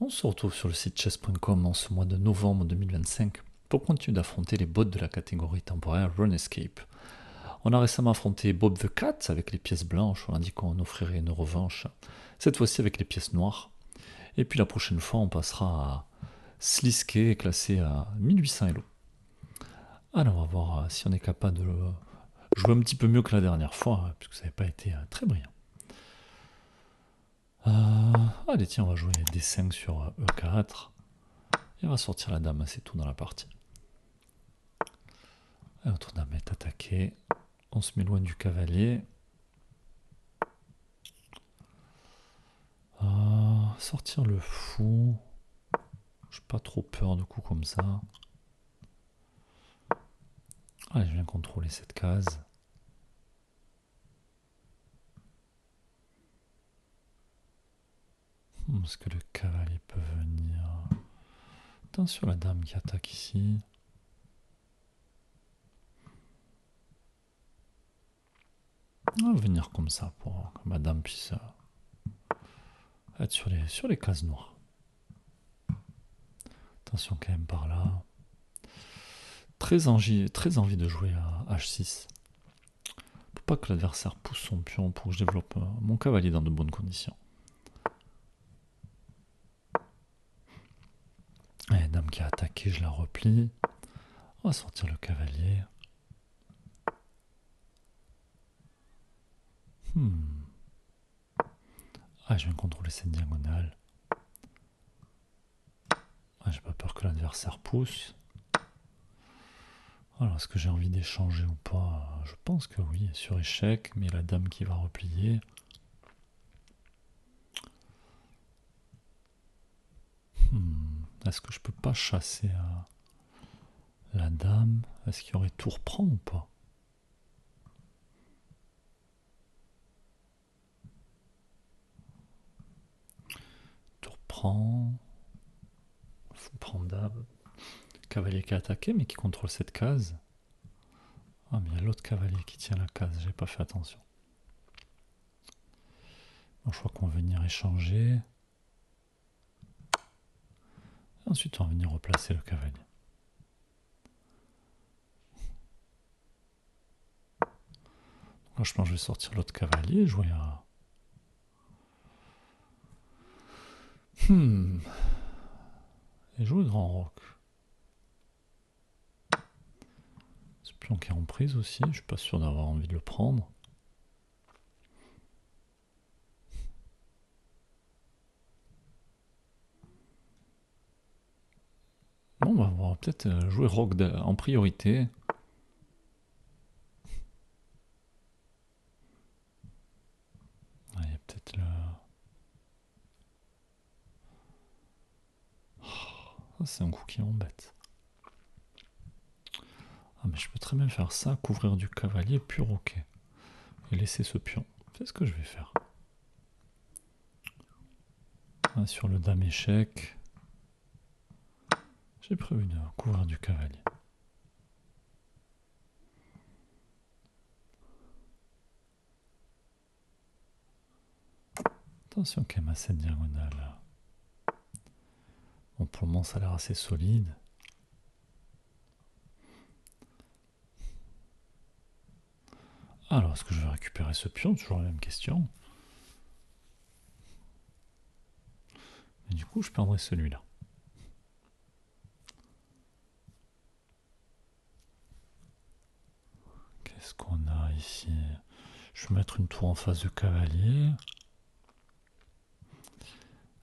On se retrouve sur le site chess.com en ce mois de novembre 2025 pour continuer d'affronter les bots de la catégorie temporaire RuneScape. On a récemment affronté Bob the Cat avec les pièces blanches, on a dit qu'on offrirait une revanche, cette fois-ci avec les pièces noires. Et puis la prochaine fois on passera à Sliske classé à 1800 Elo. Alors on va voir si on est capable de jouer un petit peu mieux que la dernière fois, puisque ça n'avait pas été très brillant. Allez tiens, on va jouer D5 sur E4. Et on va sortir la dame assez tôt dans la partie. Et notre dame est attaquée. On se met loin du cavalier. Sortir le fou. J'ai pas trop peur de coups comme ça. Allez, je viens contrôler cette case. Est-ce que le cavalier peut venir? Attention la dame qui attaque ici. On va venir comme ça pour que ma dame puisse être sur les cases noires. Attention quand même par là. Très envie de jouer à H6. Pour pas que l'adversaire pousse son pion pour que je développe mon cavalier dans de bonnes conditions. Allez, dame qui a attaqué, je la replie. On va sortir le cavalier. Ah, je viens contrôler cette diagonale. Ah, j'ai pas peur que l'adversaire pousse. Alors, est-ce que j'ai envie d'échanger ou pas? Je pense que oui, sur échec, mais la dame qui va replier. Est-ce que je peux pas chasser la dame? Est-ce qu'il y aurait tour prend ou pas? Tour prend. Fou prend dame. Cavalier qui a attaqué, mais qui contrôle cette case. Ah, mais il y a l'autre cavalier qui tient la case, j'ai pas fait attention. Bon, je crois qu'on va venir échanger. Ensuite, on va venir replacer le cavalier. Donc là, je pense que je vais sortir l'autre cavalier et jouer à... Et jouer grand roc. Ce pion qui est en prise aussi, je suis pas sûr d'avoir envie de le prendre. Bon, on va peut-être jouer roc en priorité. Ah, il y a peut-être le... Oh, c'est un coup qui m'embête. Ah, mais je peux très bien faire ça, couvrir du cavalier, puis roquer. Et laisser ce pion. C'est ce que je vais faire. Ah, sur le dame échec, j'ai prévu de couvrir du cavalier. Attention quand même à cette diagonale. Bon, pour le moment, ça a l'air assez solide. Alors, est-ce que je vais récupérer ce pion? Toujours la même question. Et du coup, je perdrai celui-là. Qu'est-ce qu'on a ici? Je vais mettre une tour en face de cavalier.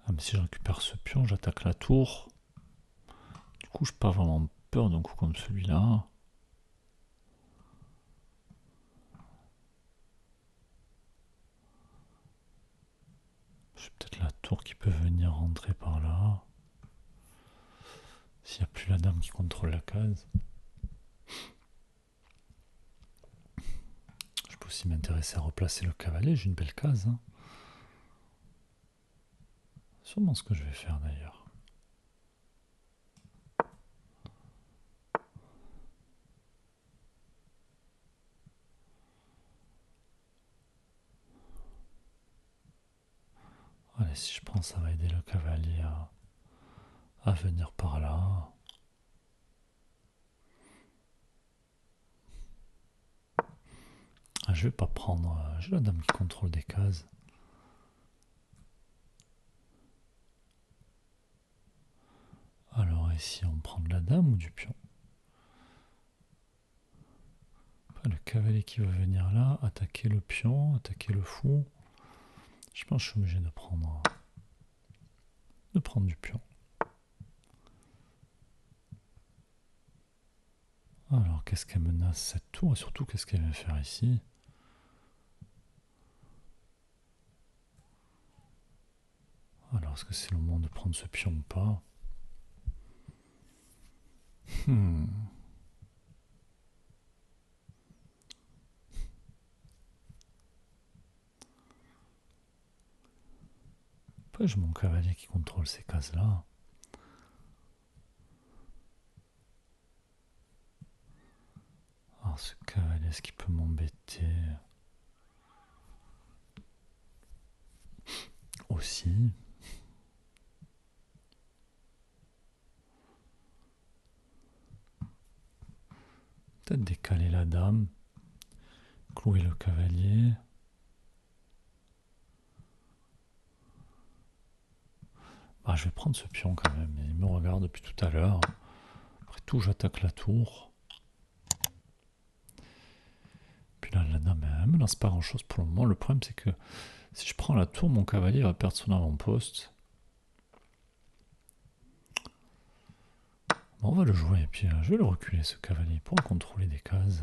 Ah, mais si je récupère ce pion, j'attaque la tour. Du coup, je n'ai pas vraiment peur d'un coup comme celui-là. J'ai peut-être la tour qui peut venir rentrer par là. S'il n'y a plus la dame qui contrôle la case. Je peux aussi m'intéresser à replacer le cavalier, j'ai une belle case. Sûrement ce que je vais faire d'ailleurs. Allez, si je prends, ça va aider le cavalier à à venir par là. Je vais pas prendre... J'ai la dame qui contrôle des cases. Alors ici, on prend de la dame ou du pion? Le cavalier qui va venir là, attaquer le pion, attaquer le fou. Je pense que je suis obligé de prendre du pion. Alors, qu'est-ce qu'elle menace cette tour? Et surtout, qu'est-ce qu'elle va faire ici? Alors, est-ce que c'est le moment de prendre ce pion ou pas? Après, j'ai mon cavalier qui contrôle ces cases-là. Alors, ce cavalier, est-ce qu'il peut m'embêter? Aussi. Peut-être décaler la dame. Clouer le cavalier. Ah, je vais prendre ce pion quand même. Il me regarde depuis tout à l'heure. Après tout, j'attaque la tour. Puis là, la dame, elle me lance pas grand-chose pour le moment. Le problème, c'est que si je prends la tour, mon cavalier va perdre son avant-poste. Bon, on va le jouer. Et puis, je vais le reculer, ce cavalier, pour contrôler des cases.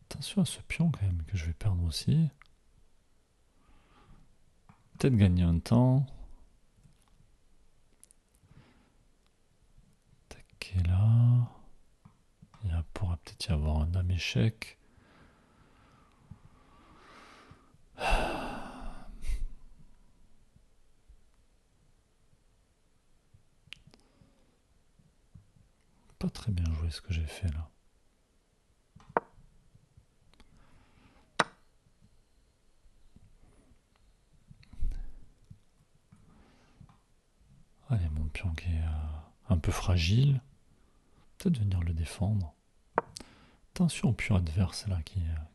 Attention à ce pion, quand même, que je vais perdre aussi. Peut-être gagner un temps. Attaquer là. Il pourra peut-être y avoir un dame échec. Pas très bien joué ce que j'ai fait là. Allez, mon pion qui est un peu fragile. Peut-être venir le défendre. Attention au pion adverse là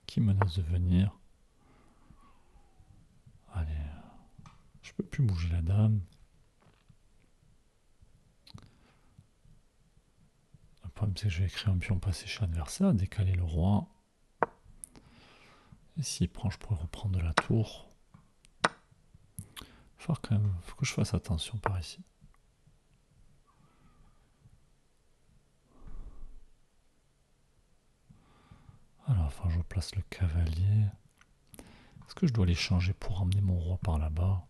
qui menace de venir. Allez, je peux plus bouger la dame. Le problème c'est que je vais créer un pion passé chez l'adversaire, décaler le roi. Et s'il prend, je pourrais reprendre la tour. Faut que je fasse attention par ici. Alors, enfin, je place le cavalier. Est-ce que je dois les changer pour ramener mon roi par là-bas?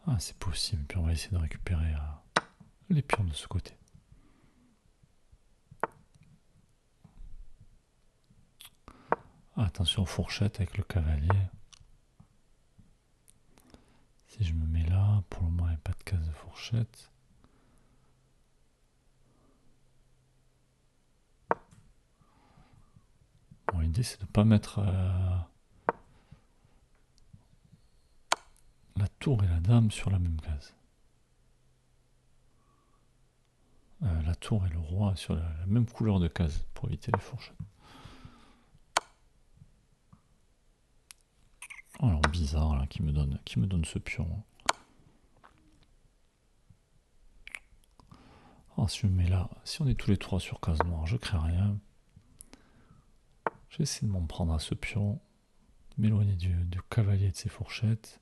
Ah, c'est possible. Puis on va essayer de récupérer les pions de ce côté. Ah, attention aux fourchettes avec le cavalier. Si je me mets là, pour le moment, il n'y a pas de case de fourchette. Bon, l'idée, c'est de ne pas mettre la tour et la dame sur la même case. La tour et le roi sur la même couleur de case pour éviter les fourchettes. Alors bizarre là qui me donne ce pion. Alors si je me mets là, si on est tous les trois sur case noire, je crée rien. Je vais essayer de m'en prendre à ce pion, m'éloigner du cavalier et de ses fourchettes.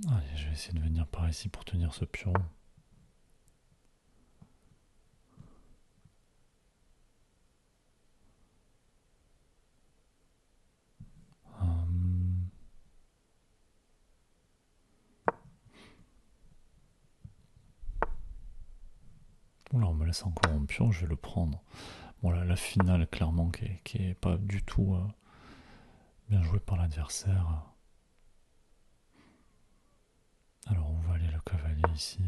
Allez, je vais essayer de venir par ici pour tenir ce pion. Là, on me laisse encore un pion, je vais le prendre. Bon, là, la finale, clairement, qui est pas du tout bien jouée par l'adversaire. Alors ici.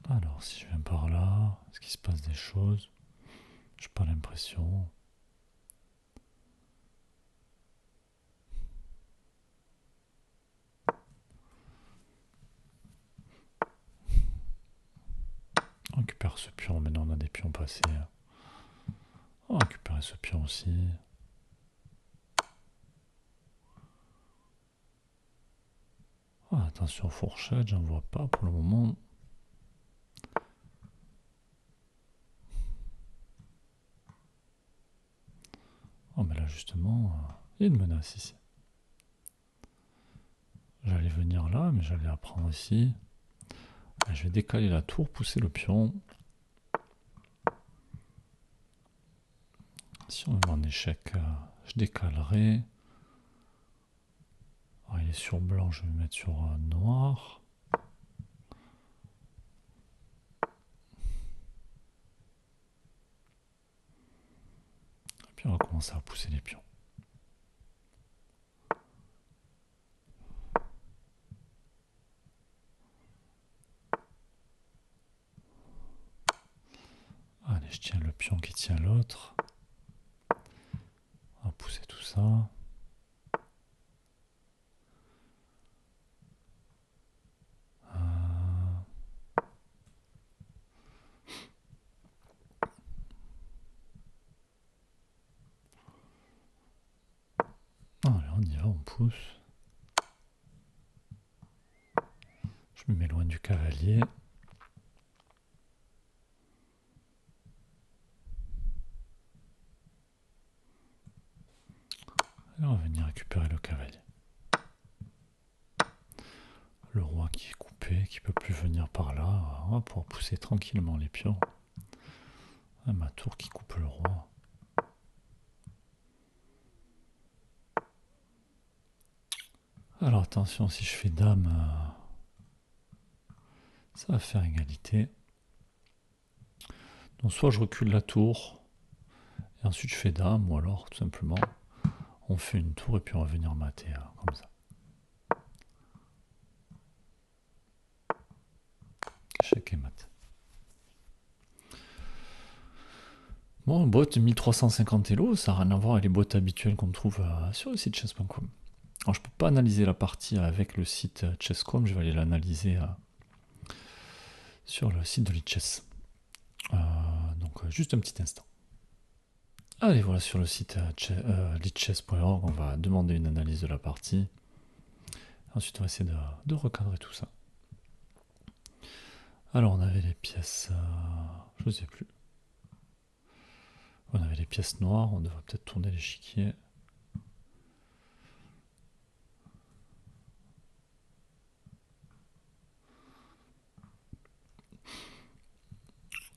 Alors, si je viens par là, est-ce qu'il se passe des choses? J'ai pas l'impression. On récupère ce pion, maintenant on a des pions passés. On va récupérer ce pion aussi. Ah, attention, fourchette, j'en vois pas pour le moment. Oh, mais là justement, il y a une menace ici. J'allais venir là, mais j'allais la prendre ici. Je vais décaler la tour, pousser le pion. Si on me met en échec, je décalerai. Alors, il est sur blanc, je vais le mettre sur noir. Et puis on va commencer à pousser les pions. Allez, je tiens le pion qui tient l'autre. On va pousser tout ça. Allez, on y va, on pousse. Je me mets loin du cavalier. Et on va venir récupérer le cavalier. Le roi qui est coupé, qui peut plus venir par là. On va pouvoir pousser tranquillement les pions. Ah, ma tour qui coupe le roi. Alors attention, si je fais dame, ça va faire égalité. Donc soit je recule la tour, et ensuite je fais dame, ou alors tout simplement on fait une tour et puis on va venir mater comme ça. Échec et mat. Bon, boîte 1350 Elo, ça n'a rien à voir avec les boîtes habituelles qu'on trouve sur le site chess.com. Alors je peux pas analyser la partie avec le site chess.com, je vais aller l'analyser sur le site de Lichess. Donc juste un petit instant. Allez, voilà, sur le site lichess.org, on va demander une analyse de la partie. Ensuite, on va essayer de recadrer tout ça. Alors, on avait les pièces... je ne sais plus. On avait les pièces noires, on devrait peut-être tourner l'échiquier.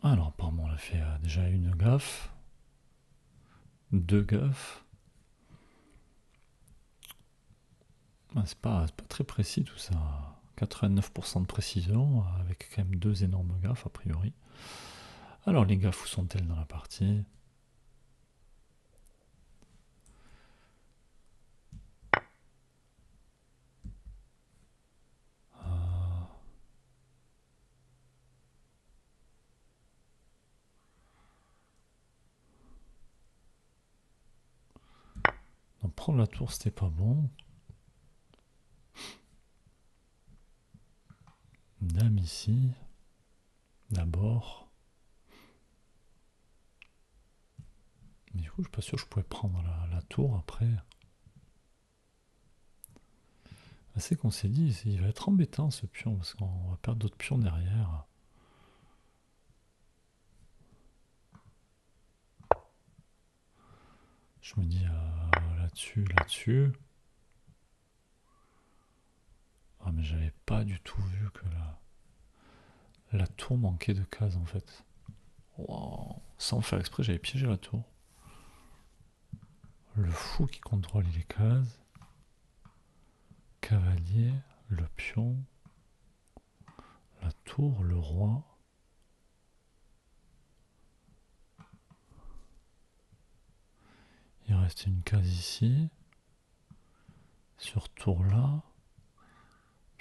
Alors, apparemment, on a fait déjà une gaffe. Deux gaffes. Ah, c'est pas très précis tout ça. 89% de précision, avec quand même deux énormes gaffes a priori. Alors les gaffes, où sont-elles dans la partie? Donc prendre la tour, c'était pas bon. Dame ici, d'abord. Mais du coup, je suis pas sûr que je pouvais prendre la tour après. C'est qu'on s'est dit, il va être embêtant ce pion, parce qu'on va perdre d'autres pions derrière. Je me dis là-dessus, là-dessus. Ah mais j'avais pas du tout vu que la tour manquait de cases en fait. Wow. Sans faire exprès, j'avais piégé la tour. Le fou qui contrôle les cases. Cavalier, le pion, la tour, le roi. Il reste une case ici. Sur tour là.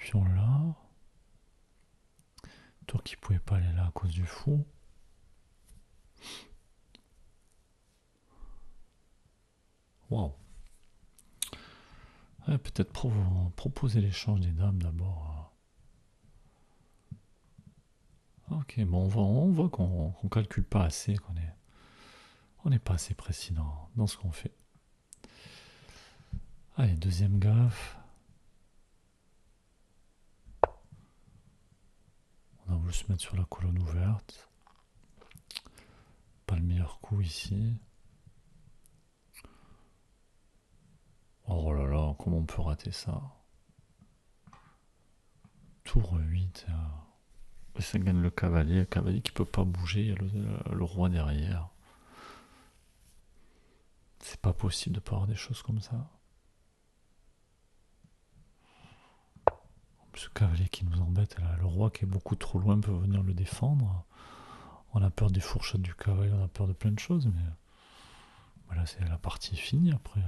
pion là. Tour qui pouvait pas aller là à cause du fou. Waouh. Ouais, peut-être proposer l'échange des dames d'abord. Ok, bon, on voit qu'on calcule pas assez, on n'est pas assez précis dans ce qu'on fait. Allez, deuxième gaffe. On a voulu se mettre sur la colonne ouverte. Pas le meilleur coup ici. Oh là là, comment on peut rater ça? Tour 8. Et ça gagne le cavalier qui peut pas bouger, il y a le roi derrière. C'est pas possible de pas avoir des choses comme ça. Ce cavalier qui nous embête, là, le roi qui est beaucoup trop loin peut venir le défendre. On a peur des fourchettes du cavalier, on a peur de plein de choses, mais voilà, c'est la partie finie après.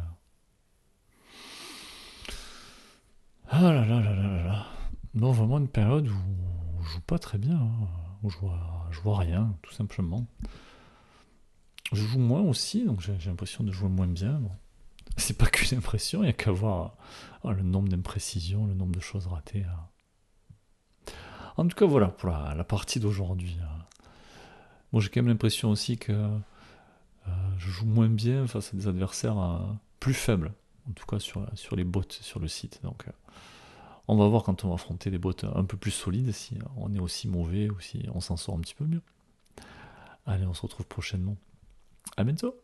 Ah là là là là là là. Non, vraiment une période où je joue pas très bien, hein, où je vois rien, tout simplement. Je joue moins aussi, donc j'ai l'impression de jouer moins bien. Bon. C'est pas qu'une impression, il n'y a qu'à voir le nombre d'imprécisions, le nombre de choses ratées. En tout cas, voilà pour la partie d'aujourd'hui. Bon, j'ai quand même l'impression aussi que je joue moins bien face à des adversaires plus faibles, en tout cas sur les bots sur le site. Donc, on va voir quand on va affronter des bots un peu plus solides si on est aussi mauvais ou si on s'en sort un petit peu mieux. Allez, on se retrouve prochainement. À bientôt!